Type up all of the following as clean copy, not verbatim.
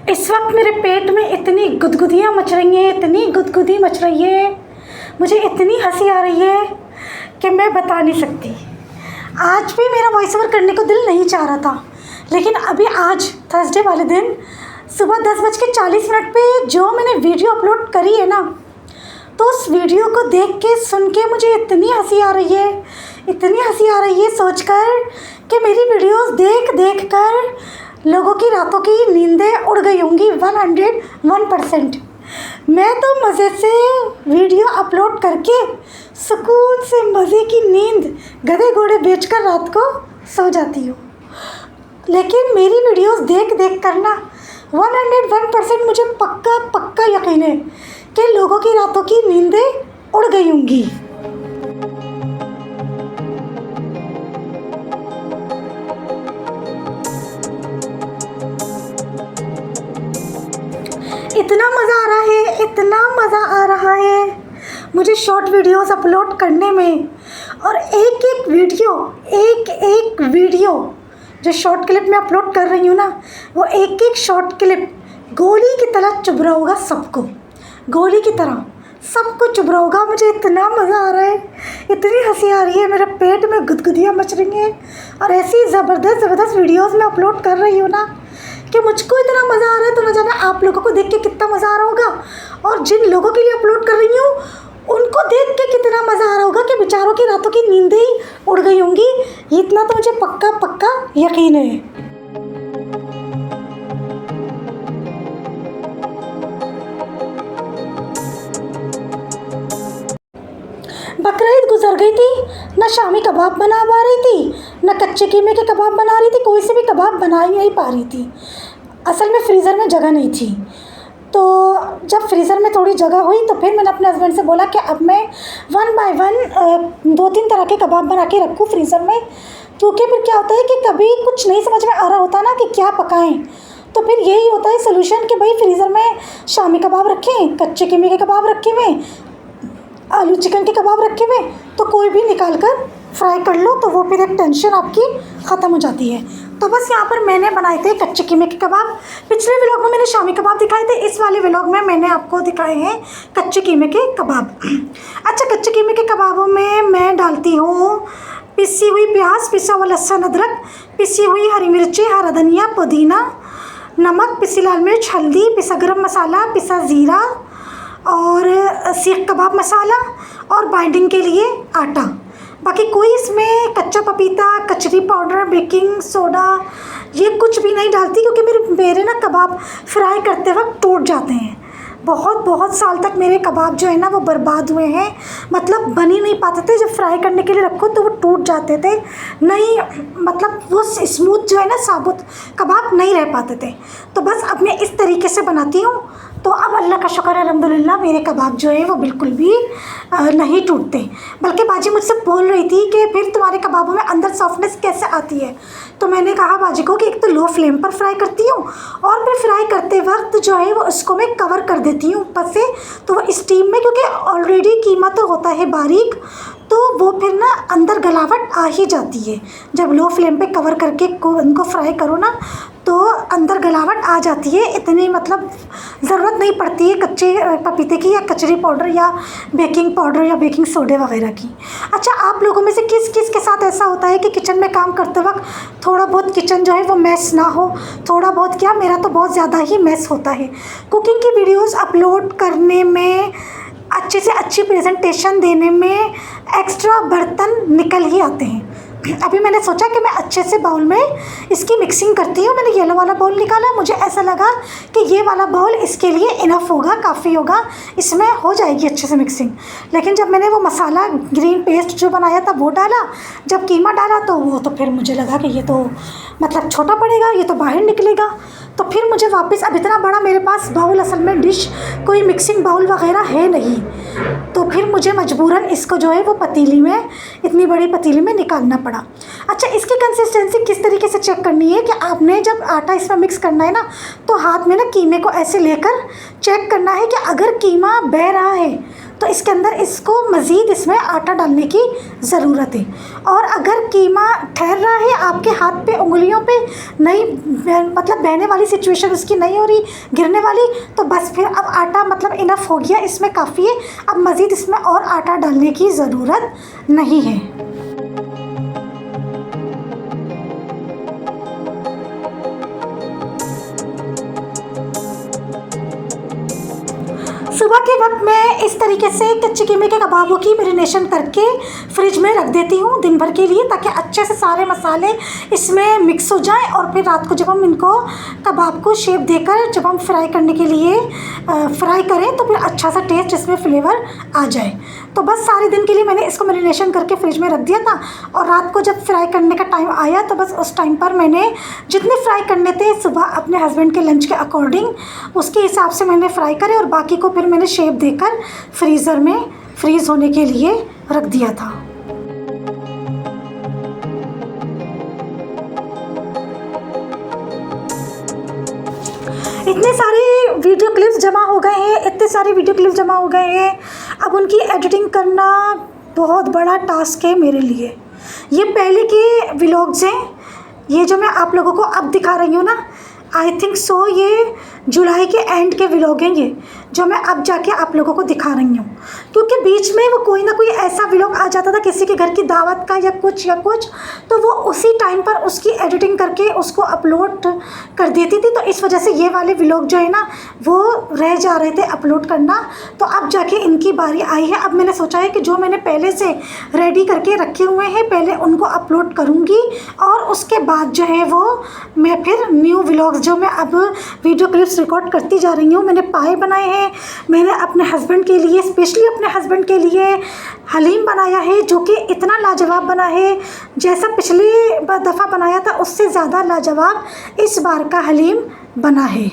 इस वक्त मेरे पेट में इतनी गुदगुदियाँ मच रही हैं, इतनी गुदगुदी मच रही है, मुझे इतनी हंसी आ रही है कि मैं बता नहीं सकती। आज भी मेरा वॉइस ओवर करने को दिल नहीं चाह रहा था, लेकिन अभी आज थर्सडे वाले दिन सुबह 10:40 पे जो मैंने वीडियो अपलोड करी है ना, तो उस वीडियो को देख के सुन के मुझे इतनी हंसी आ रही है, इतनी हंसी आ रही है सोचकर कि मेरी वीडियोस देख देख कर लोगों की रातों की नींदें उड़ गई होंगी 101%। मैं तो मज़े से वीडियो अपलोड करके सुकून से मज़े की नींद गधे घोड़े बेचकर रात को सो जाती हूँ, लेकिन मेरी वीडियोस देख देख कर ना 101% मुझे पक्का पक्का यकीन है कि लोगों की रातों की नींदें उड़ गई होंगी। इतना मज़ा आ रहा है, इतना मज़ा आ रहा है मुझे शॉर्ट वीडियोस अपलोड करने में, और एक एक वीडियो जो शॉर्ट क्लिप में अपलोड कर रही हूँ ना, वो एक एक शॉर्ट क्लिप गोली की तरह चुभ रहा होगा सबको, गोली की तरह सबको चुभ रहा होगा। मुझे इतना मज़ा आ रहा है, इतनी हंसी आ रही है, मेरे पेट में गुदगुदियाँ मच रही हैं, और ऐसी ज़बरदस्त वीडियोस में अपलोड कर रही हूँ ना कि मुझको इतना मज़ा आ रहा है, तो न जाने आप लोगों को देख के कितना मज़ा आ रहा होगा, और जिन लोगों के लिए अपलोड कर रही हूँ उनको देख के कितना मज़ा आ रहा होगा कि बेचारों की रातों की नींदें ही उड़ गई होंगी। इतना तो मुझे पक्का पक्का यकीन है। बकरीद गुजर गई थी, न शामी कबाब बना पा रही थी, न कच्चे कीमे के कबाब बना रही थी, कोई से भी कबाब बना ही नहीं पा रही थी। असल में फ्रीज़र में जगह नहीं थी, तो जब फ्रीज़र में थोड़ी जगह हुई तो फिर मैंने अपने हस्बैंड से बोला कि अब मैं 1 बाय 1 2-3 तरह के कबाब बना के रखूँ फ्रीज़र में, क्योंकि फिर क्या होता है कि कभी कुछ नहीं समझ में आ रहा होता ना कि क्या पकाएं, तो फिर यही होता है सोल्यूशन कि भाई फ्रीज़र में शामी कबाब रखें, कच्चे कीमे के कबाब रखे हुए, आलू चिकन के कबाब रखे हुए, तो कोई भी निकाल कर फ्राई कर लो, तो वो फिर एक टेंशन आपकी ख़त्म हो जाती है। तो बस यहाँ पर मैंने बनाए थे कच्चे कीमे के कबाब। पिछले व्लॉग में मैंने शामी कबाब दिखाए थे, इस वाले व्लॉग में मैंने आपको दिखाए हैं कच्चे कीमे के कबाब। अच्छा, कच्चे कीमे के कबाबों में मैं डालती हूँ पिसी हुई प्याज, पिसा हुआ लहसुन अदरक, पिसी हुई हरी मिर्ची, हरा धनिया, पुदीना, नमक, पिसी लाल मिर्च, हल्दी, पिसा गरम मसाला, पिसा ज़ीरा और सीख कबाब मसाला, और बाइंडिंग के लिए आटा। बाकी कोई इसमें कच्चा पपीता, कचरी पाउडर, बेकिंग सोडा ये कुछ भी नहीं डालती, क्योंकि मेरे ना कबाब फ्राई करते वक्त टूट जाते हैं। बहुत साल तक मेरे कबाब जो है ना वो बर्बाद हुए हैं, मतलब बन ही नहीं पाते थे। जब फ्राई करने के लिए रखो तो वो टूट जाते थे, नहीं मतलब वो स्मूथ जो है ना साबुत कबाब नहीं रह पाते थे। तो बस अब मैं इस तरीके से बनाती हूँ, तो अब अल्लाह का शुक्र है अल्हम्दुलिल्लाह मेरे कबाब जो है वो बिल्कुल भी नहीं टूटते। बल्कि बाजी मुझसे बोल रही थी कि फिर तुम्हारे कबाबों में अंदर सॉफ्टनेस कैसे आती है, तो मैंने कहा बाजी को कि एक तो लो फ्लेम पर फ्राई करती हूँ, और फिर फ्राई करते वक्त जो है वो उसको मैं कवर कर देती हूँ ऊपर से, तो वो स्टीम में, क्योंकि ऑलरेडी कीमा तो होता है बारीक, तो वो फिर ना अंदर गलावट आ ही जाती है। जब लो फ्लेम पे कवर करके उनको फ्राई करो ना तो अंदर गलावट आ जाती है, इतनी मतलब ज़रूरत नहीं पड़ती है कच्चे पपीते की या कचरी पाउडर या बेकिंग पाउडर या बेकिंग सोडे वगैरह की। अच्छा, आप लोगों में से किस किस के साथ ऐसा होता है कि किचन में काम करते वक्त थोड़ा बहुत किचन जो है वो मैस ना हो? थोड़ा बहुत क्या, मेरा तो बहुत ज़्यादा ही मैस होता है। कुकिंग की वीडियोज़ अपलोड करने में, अच्छे से अच्छी प्रेजेंटेशन देने में एक्स्ट्रा बर्तन निकल ही आते हैं। अभी मैंने सोचा कि मैं अच्छे से बाउल में इसकी मिक्सिंग करती हूँ। मैंने येलो वाला बाउल निकाला, मुझे ऐसा लगा कि ये वाला बाउल इसके लिए इनफ होगा, काफ़ी होगा, इसमें हो जाएगी अच्छे से मिक्सिंग। लेकिन जब मैंने वो मसाला ग्रीन पेस्ट जो बनाया था वो डाला, जब कीमा डाला तो वो तो फिर मुझे लगा कि ये तो मतलब छोटा पड़ेगा, ये तो बाहर निकलेगा। तो फिर मुझे वापस, अब इतना बड़ा मेरे पास बाउल, असल में डिश कोई मिक्सिंग बाउल वगैरह है नहीं, तो फिर मुझे मजबूरन इसको जो है वो पतीली में, इतनी बड़ी पतीली में निकालना पड़ा। अच्छा, इसकी कंसिस्टेंसी किस तरीके से चेक करनी है कि आपने जब आटा इसमें मिक्स करना है ना, तो हाथ में ना कीमे को ऐसे लेकर चेक करना है कि अगर कीमा बह रहा है तो इसके अंदर इसको मज़ीद इसमें आटा डालने की ज़रूरत है। और अगर कीमा ठहर रहा है आपके हाथ पे, उंगलियों पे, नहीं मतलब बहने वाली सिचुएशन उसकी नहीं हो रही, गिरने वाली, तो बस फिर अब आटा मतलब इनफ हो गया, इसमें काफ़ी है। अब मज़ीद इसमें और आटा डालने की ज़रूरत नहीं है। सुबह के वक्त मैं इस तरीके से कच्चे कीमे के कबाबों की मैरिनेशन करके फ्रिज में रख देती हूँ दिन भर के लिए, ताकि अच्छे से सारे मसाले इसमें मिक्स हो जाएं। और फिर रात को जब हम इनको कबाब को शेप देकर जब हम फ्राई करने के लिए फ्राई करें तो फिर अच्छा सा टेस्ट इसमें फ्लेवर आ जाए। तो बस सारे दिन के लिए मैंने इसको मैरिनेशन करके फ्रिज में रख दिया था, और रात को जब फ्राई करने का टाइम आया तो बस उस टाइम पर मैंने जितने फ्राई करने थे सुबह अपने हस्बैंड के लंच के अकॉर्डिंग उसके हिसाब से मैंने फ्राई करे, और बाकी को फिर मैंने शेप देकर फ्रीज़र में फ्रीज़ होने के लिए रख दिया था। इतने सारे वीडियो क्लिप्स जमा हो गए हैं, इतने सारे वीडियो क्लिप्स जमा हो गए हैं, अब उनकी एडिटिंग करना बहुत बड़ा टास्क है मेरे लिए। ये पहले के व्लॉग्स हैं, ये जो मैं आप लोगों को अब दिखा रही हूँ ना, आई थिंक सो ये जुलाई के एंड के व्लॉग हैं ये जो मैं अब जाके आप लोगों को दिखा रही हूँ, क्योंकि बीच में वो कोई ना कोई ऐसा व्लॉग आ जाता था किसी के घर की दावत का या कुछ तो वो उसी टाइम पर उसकी एडिटिंग करके उसको अपलोड कर देती थी। तो इस वजह से ये वाले व्लॉग जो है ना वो रह जा रहे थे अपलोड करना, तो अब जाके इनकी बारी आई है। अब मैंने सोचा है कि जो मैंने पहले से रेडी करके रखे हुए हैं पहले उनको अपलोड करूँगी, और उसके बाद जो है वो मैं फिर न्यू व्लॉग्स जो मैं अब वीडियो क्लिप्स रिकॉर्ड करती जा रही हूँ। मैंने पाए बनाए हैं, मैंने अपने हस्बैंड के लिए, स्पेशली अपने हस्बैंड के लिए हलीम बनाया है जो कि इतना लाजवाब बना है, जैसा पिछली दफ़ा बनाया था उससे ज़्यादा लाजवाब इस बार का हलीम बना है।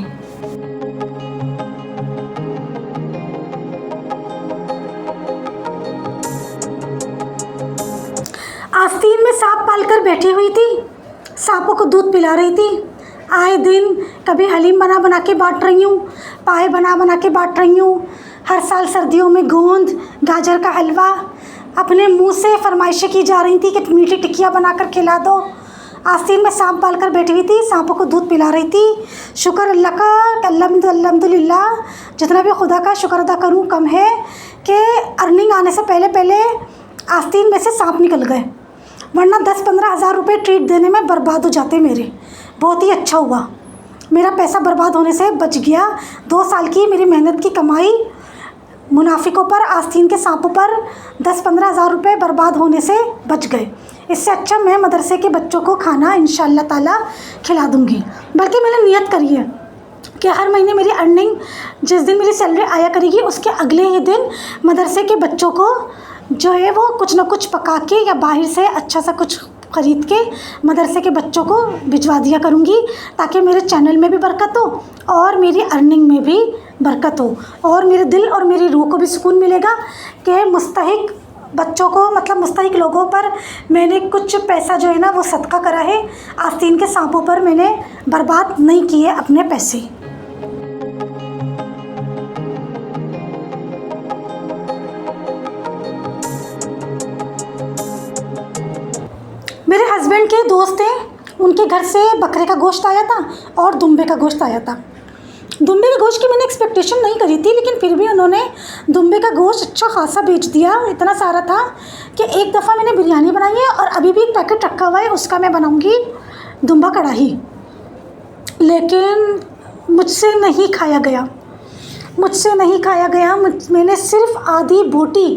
आस्तीन में सांप पालकर बैठी हुई थी, सांपों को दूध पिला रही थी। आए दिन कभी हलीम बना के बांट रही हूँ, पाए बना के बांट रही हूँ। हर साल सर्दियों में गोंद, गाजर का हलवा अपने मुंह से फरमाइशें की जा रही थी कि मीठी टिक्कियाँ बनाकर खिला दो। आस्तीन में सांप पालकर बैठी हुई थी, सांपों को दूध पिला रही थी। शुक्र अल्लाह का, अल्हम्दुलिल्लाह, जितना भी खुदा का शुक्र अदा करूँ कम है कि अर्निंग आने से पहले आस्तीन में से सांप निकल गए, वरना 10-15 हज़ार रुपये ट्रीट देने में बर्बाद हो जाते मेरे। बहुत ही अच्छा हुआ, मेरा पैसा बर्बाद होने से बच गया। 2 साल की मेरी मेहनत की कमाई मुनाफिकों पर, आस्तीन के सांपों पर 10-15 हज़ार रुपये बर्बाद होने से बच गए। इससे अच्छा मैं मदरसे के बच्चों को खाना इंशाअल्लाह ताला खिला दूँगी। बल्कि मैंने नियत करी है कि हर महीने मेरी अर्निंग जिस दिन मेरी सैलरी आया करेगी उसके अगले ही दिन मदरसे के बच्चों को जो है वो कुछ ना कुछ पका के या बाहर से अच्छा सा कुछ ख़रीद के मदरसे के बच्चों को भिजवा दिया करूँगी, ताकि मेरे चैनल में भी बरकत हो और मेरी अर्निंग में भी बरकत हो, और मेरे दिल और मेरी रूह को भी सुकून मिलेगा कि मुस्तहिक बच्चों को, मतलब मुस्तहिक लोगों पर मैंने कुछ पैसा जो है ना वो सदका करा है। आस्तीन के सांपों पर मैंने बर्बाद नहीं किए अपने पैसे। मेरे हस्बैंड के दोस्त हैं, उनके घर से बकरे का गोश्त आया था और दुम्बे का गोश्त आया था। दुम्बे के गोश्त की मैंने एक्सपेक्टेशन नहीं करी थी, लेकिन फिर भी उन्होंने दुम्बे का गोश्त अच्छा खासा बेच दिया। इतना सारा था कि एक दफ़ा मैंने बिरयानी बनाई है और अभी भी एक पैकेट रखा हुआ है, उसका मैं बनाऊंगी दुम्बा कढ़ाई। लेकिन मुझसे नहीं खाया गया, मैंने सिर्फ आधी बोटी,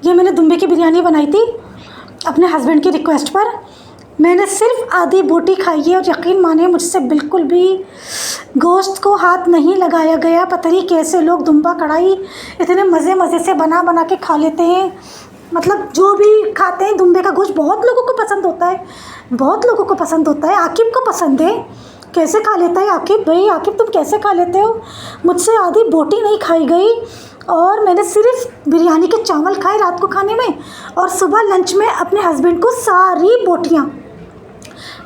ये मैंने दुम्बे की बिरयानी बनाई थी अपने हस्बैंड की रिक्वेस्ट पर, मैंने सिर्फ आधी बोटी खाई है और यकीन माने मुझसे बिल्कुल भी गोश्त को हाथ नहीं लगाया गया। पता नहीं कैसे लोग दुम्बा कढ़ाई इतने मज़े से बना के खा लेते हैं। मतलब जो भी खाते हैं दुम्बे का गोश्त बहुत लोगों को पसंद होता है, आकिब को पसंद है। कैसे खा लेता है आकिब? भाई आकिब तुम कैसे खा लेते हो? मुझसे आधी बोटी नहीं खाई गई, और मैंने सिर्फ बिरयानी के चावल खाए रात को खाने में, और सुबह लंच में अपने हस्बैंड को सारी बोटियाँ,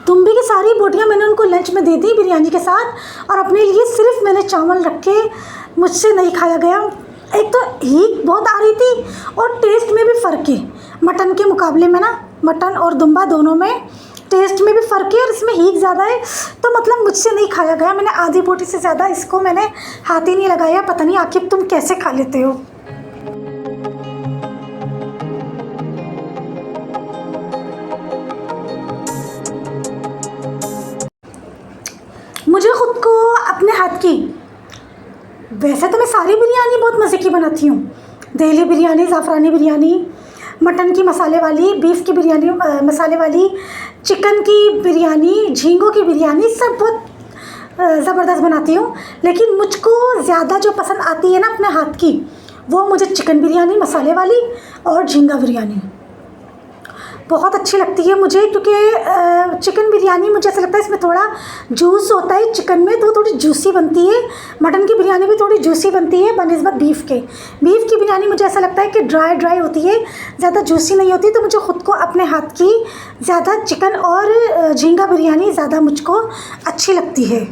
दुम्बे की सारी बोटियाँ मैंने उनको लंच में दे दी बिरयानी के साथ, और अपने लिए सिर्फ मैंने चावल रख के मुझसे नहीं खाया गया। एक तो हीट बहुत आ रही थी और टेस्ट में भी फ़र्क है मटन के मुकाबले में ना, मटन और दुम्बा दोनों में टेस्ट में भी फ़र्क है और इसमें हीट ज़्यादा है, तो मतलब मुझसे नहीं खाया गया। मैंने आधी बोटी से ज़्यादा इसको मैंने हाथ ही नहीं लगाया। पता नहीं आखिर तुम कैसे खा लेते हो। मुझे खुद को अपने हाथ की, वैसे तो मैं सारी बिरयानी बहुत मज़े की बनाती हूँ, दिल्ली बिरयानी, ज़ाफ़रानी बिरयानी, मटन की मसाले वाली, बीफ की बिरयानी मसाले वाली, चिकन की बिरयानी, झींगों की बिरयानी, सब बहुत ज़बरदस्त बनाती हूँ। लेकिन मुझको ज़्यादा जो पसंद आती है ना अपने हाथ की, वो मुझे चिकन बिरयानी मसाले वाली और झींगा बिरयानी बहुत अच्छी लगती है मुझे, क्योंकि चिकन बिरयानी मुझे ऐसा लगता है इसमें थोड़ा जूस होता है चिकन में, तो थोड़ी जूसी बनती है। मटन की बिरयानी भी थोड़ी जूसी बनती है बनिस्बत बीफ के। बीफ की बिरयानी मुझे ऐसा लगता है कि ड्राई होती है, ज़्यादा जूसी नहीं होती। तो मुझे ख़ुद को अपने हाथ की ज़्यादा चिकन और झींगा बिरयानी ज़्यादा मुझको अच्छी लगती है।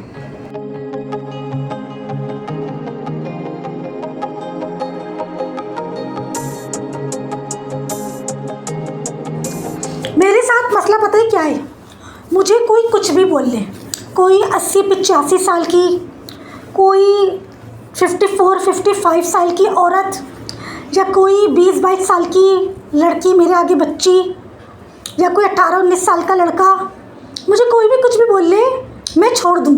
मेरे साथ मसला पता है क्या है, मुझे कोई कुछ भी बोल ले, कोई 80-85 साल की, कोई 54-55 साल की औरत, या कोई 20-22 साल की लड़की मेरे आगे बच्ची, या कोई 18-19 साल का लड़का, मुझे कोई भी कुछ भी बोल ले, मैं छोड़ दूँ,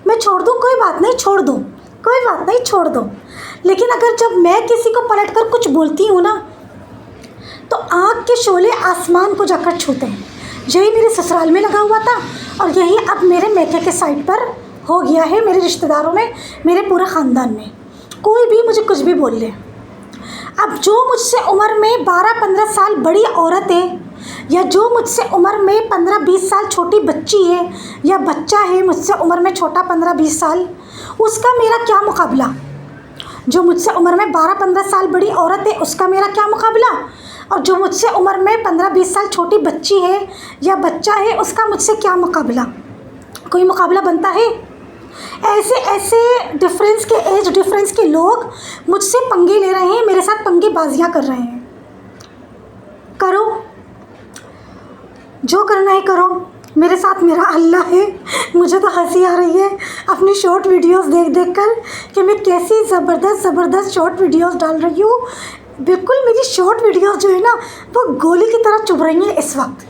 कोई बात नहीं, छोड़ दो, कोई बात नहीं, छोड़ दो। लेकिन अगर जब मैं किसी को पलट कर कुछ बोलती हूँ ना, तो आँख के शोले आसमान को जाकर छूते हैं। यही मेरे ससुराल में लगा हुआ था और यही अब मेरे मैके के साइड पर हो गया है, मेरे रिश्तेदारों में, मेरे पूरे ख़ानदान में। कोई भी मुझे कुछ भी बोल ले। अब जो मुझसे उम्र में 12-15 साल बड़ी औरत है, या जो मुझसे उम्र में 15-20 साल छोटी बच्ची है, या बच्चा है मुझसे उम्र में छोटा 15-20 साल, उसका मेरा क्या मुकाबला। जो मुझसे उम्र में 12-15 साल बड़ी औरत है, उसका मेरा क्या मुकाबला, और जो मुझसे उम्र में 15-20 साल छोटी बच्ची है या बच्चा है, उसका मुझसे क्या मुकाबला। कोई मुकाबला बनता है। ऐसे डिफरेंस के, एज डिफरेंस के लोग मुझसे पंगे ले रहे हैं, मेरे साथ पंगेबाजियाँ कर रहे हैं। करो, जो करना है करो, मेरे साथ मेरा अल्लाह है। मुझे तो हंसी आ रही है अपनी शॉर्ट वीडियोस देख कर कि मैं कैसी ज़बरदस्त शॉर्ट वीडियोस डाल रही हूँ। बिल्कुल मेरी शॉर्ट वीडियोस जो है ना, वो गोली की तरह चुभ रही हैं इस वक्त।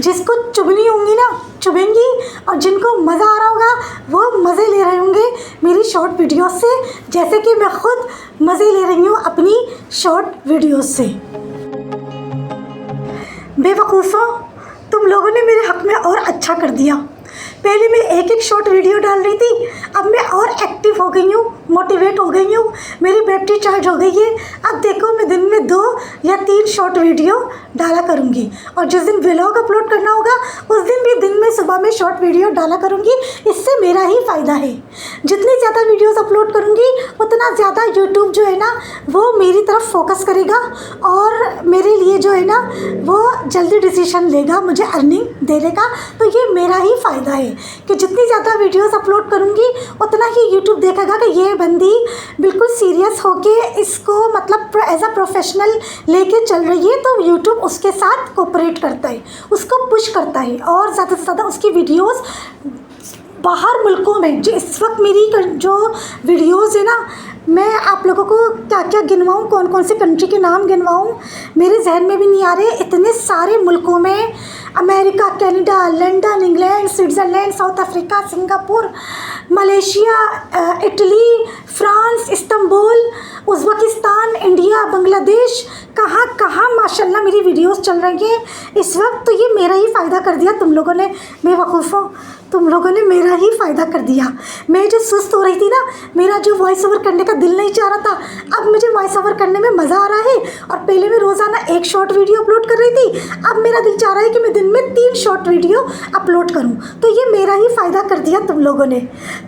जिसको चुभनी होंगी ना चुभेंगी, और जिनको मज़ा आ रहा होगा वो मज़े ले रहे होंगे मेरी शॉर्ट वीडियोस से, जैसे कि मैं खुद मज़े ले रही हूँ अपनी शॉर्ट वीडियोस से। बेवकूफ़ों, तुम लोगों ने मेरे हक़ में और अच्छा कर दिया। पहले मैं एक शॉर्ट वीडियो डाल रही थी, अब मैं और एक्टिव हो गई हूँ, मोटिवेट हो गई हूँ, मेरी बैटरी चार्ज हो गई है। अब देखो मैं दिन में 2 या 3 शॉर्ट वीडियो डाला करूँगी, और जिस दिन व्लॉग अपलोड करना होगा उस दिन भी दिन में सुबह में शॉर्ट वीडियो डाला करूँगी। इससे मेरा ही फ़ायदा है। जितनी ज़्यादा वीडियोज़ अपलोड करूँगी उतना ज़्यादा यूट्यूब जो है ना वो मेरी तरफ फोकस करेगा, और मेरे लिए जो है ना वो जल्दी डिसीजन लेगा मुझे अर्निंग देने का। तो ये मेरा ही फ़ायदा है कि जितनी ज़्यादा वीडियोस अपलोड करूँगी उतना ही यूट्यूब देखेगा कि ये बंदी बिल्कुल सीरियस होके इसको मतलब एज अ प्रोफेशनल लेके चल रही है, तो यूट्यूब उसके साथ कोऑपरेट करता है, उसको पुश करता है, और ज़्यादा से ज़्यादा उसकी वीडियोस बाहर मुल्कों में, जो इस वक्त मेरी जो वीडियोस है ना, मैं आप लोगों को क्या क्या गिनवाऊँ, कौन कौन सी कंट्री के नाम गिनवाऊँ, मेरे जहन में भी नहीं आ रहे। इतने सारे मुल्कों में, America, Canada, London, England, Switzerland, south Africa, Singapore, Malaysia, Italy, France, Istanbul, Uzbekistan, India, Bangladesh, कहाँ कहाँ माशाल्लाह मेरी वीडियोस चल रही हैं इस वक्त। तो ये मेरा ही फ़ायदा कर दिया तुम लोगों ने, बेवकूफ़ों, तुम लोगों ने मेरा ही फ़ायदा कर दिया। मैं जो सुस्त हो रही थी ना, मेरा जो वॉइस ओवर करने का दिल नहीं चाह रहा था, अब मुझे वॉइस ओवर करने में मज़ा आ रहा है। और पहले मैं रोज़ाना 1 शॉर्ट वीडियो अपलोड कर रही थी, अब मेरा दिल चाह रहा है कि मैं दिन में 3 शॉर्ट वीडियो अपलोड करूं। तो ये मेरा ही फ़ायदा कर दिया तुम लोगों ने।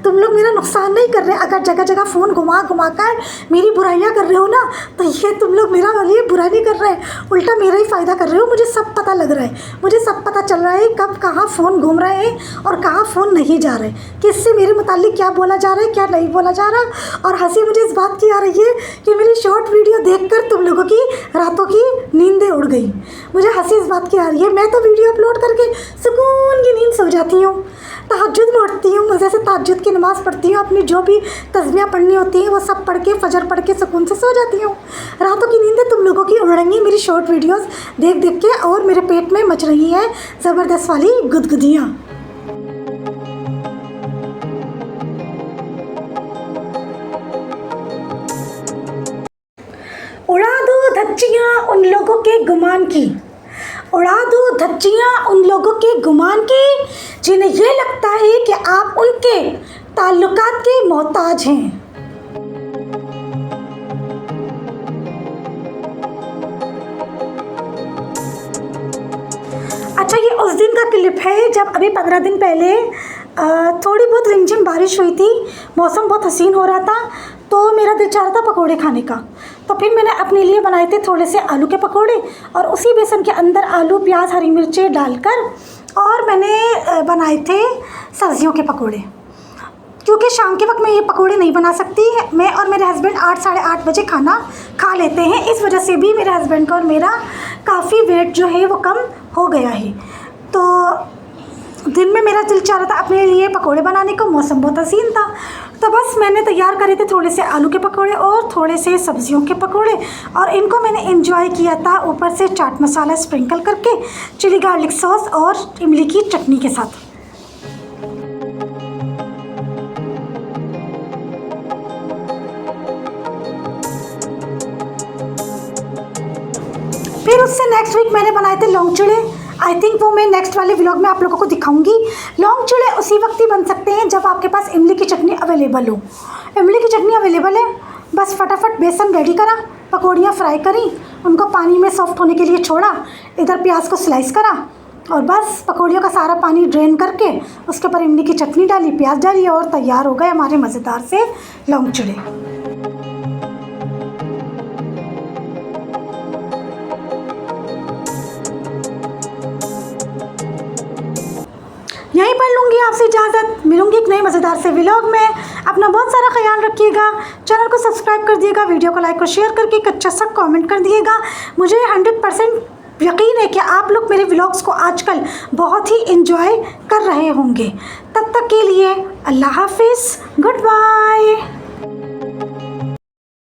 तुम लोग मेरा नुकसान नहीं कर रहे। अगर जगह जगह फ़ोन घुमा कर मेरी बुराइयाँ कर रहे हो ना, तो ये तुम लोग मेरा वाली बुरा नहीं कर रहे हैं, उल्टा मेरा ही फ़ायदा कर रहे हो। मुझे सब पता लग रहा है, मुझे सब पता चल रहा है कब कहाँ फ़ोन घूम रहे हैं और कहाँ फ़ोन नहीं जा रहे, किससे मेरे मुतालिक क्या बोला जा रहा है, क्या नहीं बोला जा रहा। और हंसी मुझे इस बात की आ रही है कि मेरी शॉर्ट वीडियो देखकर तुम लोगों की रातों की नींदें उड़ गई। मुझे हंसी इस बात की आ रही है, मैं तो वीडियो अपलोड करके सुकून की नींद सो जाती हूँ, तहज्जुद में उठती हूँ, मज़े से तहज्जुद की नमाज़ पढ़ती हूँ, अपनी जो भी तस्बीह पढ़नी होती हैं वो सब पढ़ के फजर पढ़ के सुकून से सो जाती हूँ। रातों की नींदें तुम लोगों की उड़ेंगी मेरी शॉर्ट वीडियोस देख देख के, और मेरे पेट में मच रही है ज़बरदस्त वाली गुदगुदियाँ। उड़ा दो धज्जियाँ उन लोगों के गुमान की, उड़ा दो धज्जियाँ उन लोगों के गुमान की, जिन्हें ये लगता है कि आप उनके ताल्लुकात के मोहताज हैं। अच्छा, ये उस दिन का क्लिप है जब अभी 15 दिन पहले थोड़ी बहुत रिमझिम बारिश हुई थी, मौसम बहुत हसीन हो रहा था, तो मेरा दिल चाह रहा था पकोड़े खाने का। तो फिर मैंने अपने लिए बनाए थे थोड़े से आलू के पकोड़े, और उसी बेसन के अंदर आलू प्याज हरी मिर्चें डालकर और मैंने बनाए थे सब्जियों के पकोड़े। क्योंकि शाम के वक्त मैं ये पकोड़े नहीं बना सकती, मैं और मेरे हस्बैंड 8 साढ़े 8 बजे खाना खा लेते हैं, इस वजह से भी मेरे हस्बैंड का और मेरा काफ़ी वेट जो है वो कम हो गया है। तो दिन में मेरा दिल चाह रहा था अपने लिए पकोड़े बनाने को, मौसम बहुत हसीन था, तो बस मैंने तैयार करे थे थोड़े से आलू के पकोड़े और थोड़े से सब्जियों के पकोड़े, और इनको मैंने एंजॉय किया था ऊपर से चाट मसाला स्प्रिंकल करके, चिली गार्लिक सॉस और इमली की चटनी के साथ। फिर उससे नेक्स्ट वीक मैंने बनाए थे लौंग चिड़े। आई थिंक वो मैं नेक्स्ट वाले व्लॉग में आप लोगों को दिखाऊंगी। लौंग चिड़े उसी वक्त ही बन सकते हैं जब आपके पास इमली की चटनी अवेलेबल हो। इमली की चटनी अवेलेबल है, बस फटाफट बेसन रेडी करा, पकौड़ियाँ फ्राई करी, उनको पानी में सॉफ्ट होने के लिए छोड़ा, इधर प्याज को स्लाइस करा, और बस पकौड़ियों का सारा पानी ड्रेन करके उसके ऊपर इमली की चटनी डाली, प्याज डाली, और तैयार हो गए हमारे मज़ेदार से लौंग चिड़े। यहीं पर लूँगी आपसे इजाज़त, मिलूँगी एक नए मज़ेदार से व्लॉग में। अपना बहुत सारा ख्याल रखिएगा, चैनल को सब्सक्राइब कर दिएगा, वीडियो को लाइक और शेयर करके एक अच्छा सा कमेंट कर दिएगा। मुझे 100% यकीन है कि आप लोग मेरे व्लॉग्स को आजकल बहुत ही एंजॉय कर रहे होंगे। तब तक के लिए अल्लाह हाफिज़, गुड बाय।